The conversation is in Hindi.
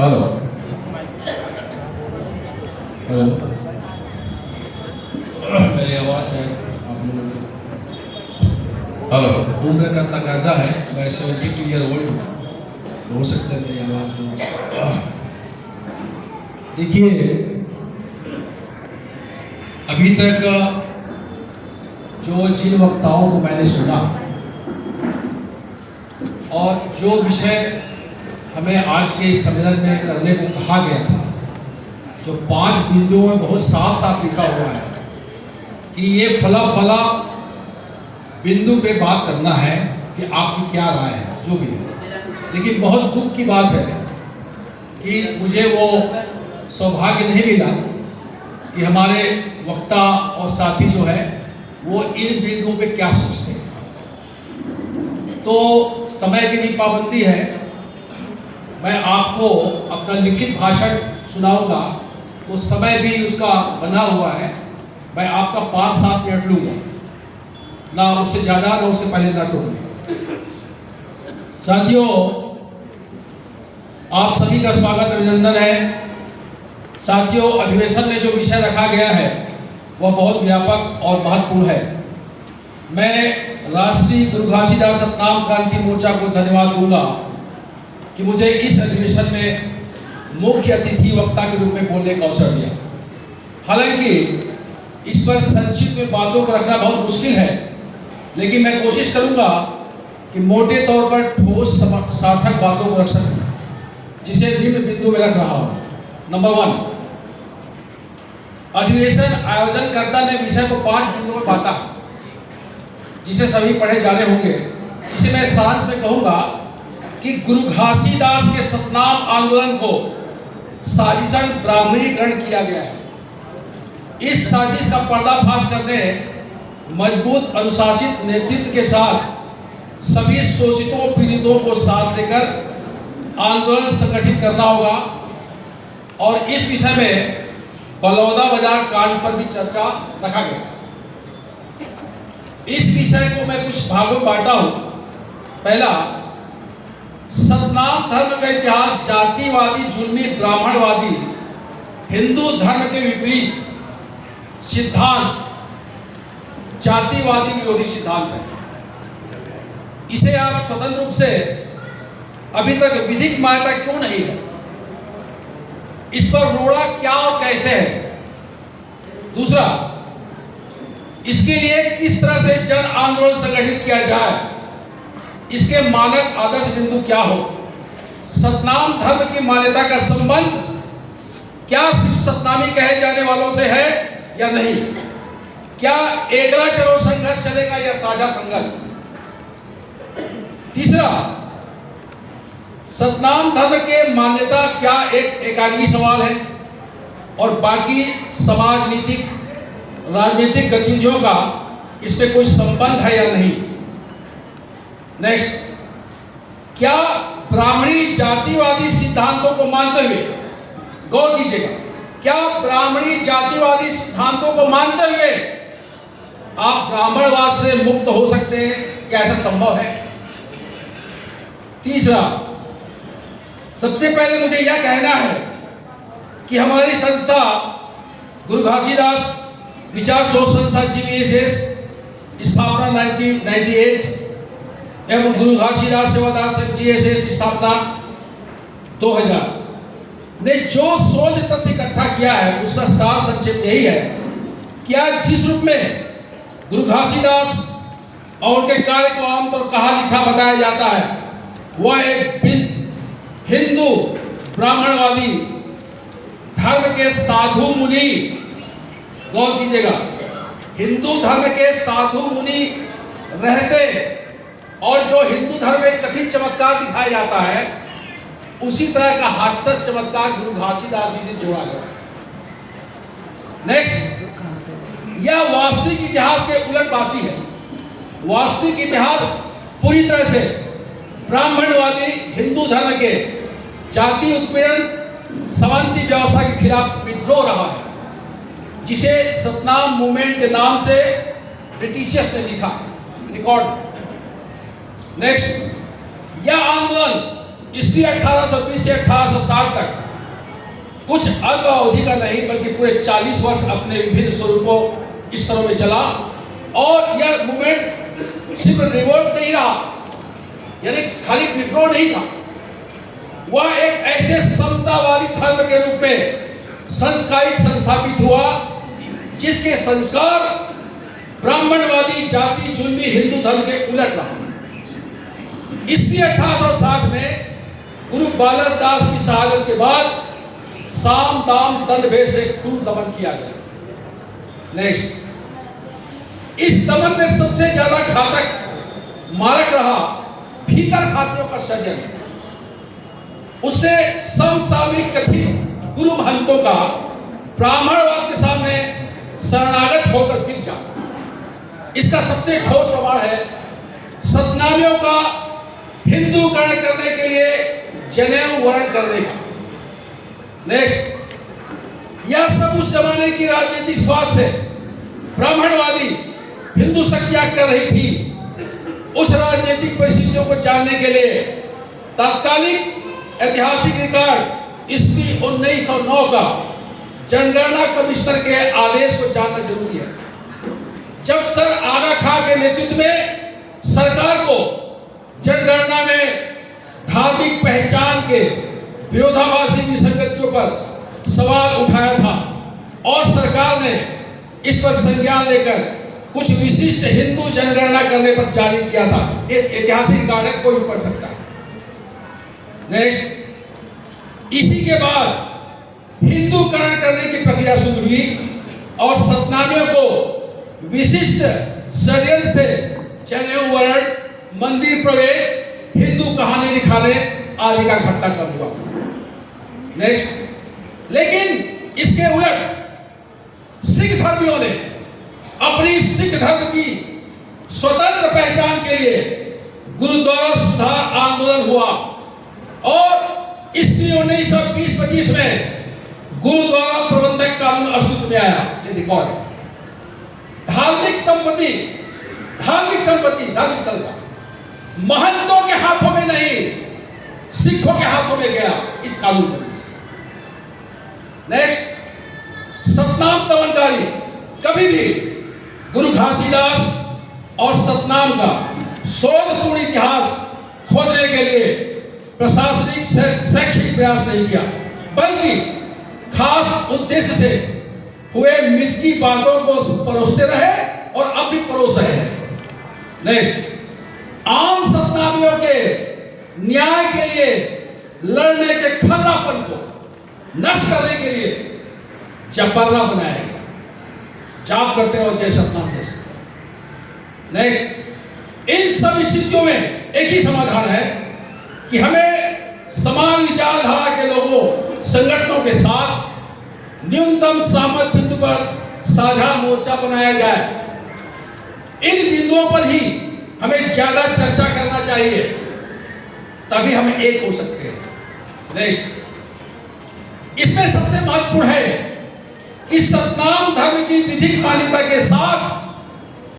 हेलो हेलो, मेरी आवाज़ है आप लोगों को हेलो। उम्र का तकाजा है, मैं 72 ईयर ओल्ड हूँ, तो हो सकता है मेरी आवाज़ को। देखिए, अभी तक जिन वक्ताओं को मैंने सुना और जो विषय हमें आज के इस सम्मेलन में करने को कहा गया था, जो 5 बिंदुओं में बहुत साफ साफ लिखा हुआ है कि ये फला फला बिंदु पे बात करना है कि आपकी क्या राय है, जो भी है। लेकिन बहुत दुख की बात है कि मुझे वो सौभाग्य नहीं मिला कि हमारे वक्ता और साथी जो है वो इन बिंदुओं पे क्या सोचते हैं। तो समय की भी पाबंदी है, मैं आपको अपना लिखित भाषण सुनाऊंगा तो समय भी उसका बना हुआ है। मैं आपका 5-7 मिनट लूंगा, ना उससे ज़्यादा ना उससे पहले ना टूटूंगा। साथियों, आप सभी का स्वागत अभिनंदन है। साथियों, अधिवेशन में जो विषय रखा गया है वह बहुत व्यापक और महत्वपूर्ण है। मैं राष्ट्रीय गुरु घासीदास सतनाम क्रांति मोर्चा को धन्यवाद दूंगा कि मुझे इस अधिवेशन में मुख्य अतिथि वक्ता के रूप में बोलने का अवसर दिया। हालांकि इस पर संक्षिप्त में बातों को रखना बहुत मुश्किल है, लेकिन मैं कोशिश करूंगा कि मोटे तौर पर ठोस सार्थक बातों को रख सकूं, जिसे निम्न बिंदु में रख रहा हूं। नंबर 1, अधिवेशन आयोजनकर्ता ने विषय को 5 बिंदुओं में बांटा, जिसे सभी पढ़े जाने होंगे। इसे मैं सारांश में कहूंगा कि गुरु घासीदास के सतनाम आंदोलन को साजिशन ब्राह्मणीकरण किया गया है। इस साजिश का पर्दाफाश करने मजबूत अनुशासित नेतृत्व के साथ सभी शोषितों पीड़ितों को साथ लेकर आंदोलन संगठित करना होगा। और इस विषय में बलौदा बाजार कांड पर भी चर्चा रखा गया। इस विषय को मैं कुछ भागों में बांटा हूं। पहला, सतनाम धर्म का इतिहास जातिवादी, जुल्मी, ब्राह्मणवादी, हिंदू धर्म के विपरीत सिद्धांत, जातिवादी विरोधी सिद्धांत है। इसे आप स्वतंत्र रूप से अभी तक विधिक मान्यता क्यों नहीं है, इस पर रोड़ा क्या और कैसे है। दूसरा, इसके लिए किस तरह से जन आंदोलन संगठित किया जाए, इसके मानक आदर्श बिंदु क्या हो। सतनाम धर्म की मान्यता का संबंध क्या सिर्फ सतनामी कहे जाने वालों से है या नहीं, क्या एकला चलो संघर्ष चलेगा या साझा संघर्ष। तीसरा, सतनाम धर्म के मान्यता क्या एक एकांगी सवाल है और बाकी समाज नीतिक राजनीतिक गतिविधियों का इस पे कोई संबंध है या नहीं। नेक्स्ट, क्या ब्राह्मणी जातिवादी सिद्धांतों को मानते हुए, गौर कीजिएगा, क्या ब्राह्मणी जातिवादी सिद्धांतों को मानते हुए आप ब्राह्मणवाद से मुक्त हो सकते हैं, क्या ऐसा संभव है। तीसरा, सबसे पहले मुझे यह कहना है कि हमारी संस्था गुरु घासीदास विचार शोध संस्था GVSS स्थापना 1998 एवं गुरु घासीदास सेवादार संघ GSS की स्थापना 2000 ने जो शोध तथ्य इकट्ठा किया है उसका सार संक्षेप यही है कि आज जिस रूप में गुरु घासीदास और उनके कार्य को आमतौर कहा लिखा बताया जाता है, वह एक हिंदू ब्राह्मणवादी धर्म के साधु मुनि, गौर कीजिएगा, हिंदू धर्म के साधु मुनि रहते और जो हिंदू धर्म में कठिन चमत्कार दिखाया जाता है, उसी तरह का हास्य चमत्कार गुरु घासीदास जी से जोड़ा गया। नेक्स्ट, यह वास्तविक इतिहास के उलटवासी है। वास्तविक इतिहास पूरी तरह से ब्राह्मणवादी हिंदू धर्म के जाति उत्पीड़न सामंती व्यवस्था के खिलाफ विद्रोह रहा है, जिसे सतनाम मूवमेंट के नाम से ब्रिटिशर्स ने लिखा रिकॉर्ड। नेक्स्ट, यह आंदोलन ईस्वी 1820 से 1860 तक कुछ अल्प अवधि का नहीं बल्कि पूरे 40 वर्ष अपने विभिन्न स्वरूपों स्तरों में चला। और यह मूवमेंट सिर्फ रिवोल्ट नहीं रहा, यानी खाली विद्रोह नहीं था, वह एक ऐसे समतावादी धर्म के रूप में संस्कारित संस्थापित हुआ जिसके संस्कार ब्राह्मणवादी जाति जुल्मी हिंदू धर्म के उलट रहा। ईस्वी 1860 में गुरु बालक दास की शहादत के बाद साम दाम दंड भेद से क्रूर दमन किया गया। नेक्स्ट, इस दमन में सबसे ज्यादा घातक मारक रहा भीतर खातियों का सृजन। उससे समसामयिक कथित गुरु महंतों का ब्राह्मणवाद के सामने शरणागत होकर गिर जाता। इसका सबसे ठोस प्रमाण है सतनामियों का हिंदूकरण करने के लिए जनेऊ वर्ण करने का। नेक्स्ट, यह सब उस जमाने की राजनीतिक स्वार्थ से ब्राह्मणवादी हिंदू शक्तियां कर रही थी। उस राजनीतिक परिस्थितियों को जानने के लिए तात्कालिक ऐतिहासिक रिकॉर्ड ईस्वी 1909 का जनगणना कमिश्नर के आदेश को जानना जरूरी है। जब सर आगा खां के नेतृत्व में सरकार को जनगणना में धार्मिक पहचान के विरोधाभासी विसंगतियों पर सवाल उठाया था और सरकार ने इस पर संज्ञान लेकर कुछ विशिष्ट हिंदू जनगणना करने पर जारी किया था। ये ऐतिहासिक रिकॉर्ड है, कोई भी पढ़ सकता है। नेक्स्ट, इसी के बाद हिंदूकरण करने की प्रक्रिया शुरू हुई और सतनामियों को विशिष्ट षड्यंत्र से जनेऊ वर्ण, मंदिर प्रवेश, हिंदू कहानी लिखाने आदि का घटनाक्रम हुआ। नेक्स्ट, लेकिन इसके उलट सिख धर्मियों ने अपनी सिख धर्म की स्वतंत्र पहचान के लिए गुरुद्वारा सुधार आंदोलन हुआ और ईस्वी 1920-25 में गुरुद्वारा प्रबंधक कानून अस्तित्व में आया। ये रिकॉर्ड है। धार्मिक संपत्ति धर्मस्थल का महंतों के हाथों में नहीं, सिखों के हाथों में गया इस कानून में। नेक्स्ट, सतनाम दमनकारी कभी भी गुरु घासीदास और सतनाम का शोधपूर्ण इतिहास खोजने के लिए प्रशासनिक शैक्षिक प्रयास नहीं किया, बल्कि खास उद्देश्य से हुए मिथ की बातों को परोसते रहे और अब भी परोस रहे हैं। नेक्स्ट, आम सतनामियों के न्याय के लिए लड़ने के खर्रापन को नष्ट करने के लिए चपर्रा बनाया गया। जाप करते रहो जय सतनाम जैसे। नेक्स्ट, इन सब स्थितियों में एक ही समाधान है कि हमें समान विचारधारा के लोगों संगठनों के साथ न्यूनतम सहमत बिंदु पर साझा मोर्चा बनाया जाए। इन बिंदुओं पर ही हमें ज्यादा चर्चा करना चाहिए, तभी हम एक हो सकते हैं। नेक्स्ट, इसमें सबसे महत्वपूर्ण है कि सतनाम धर्म की विधिक मान्यता के साथ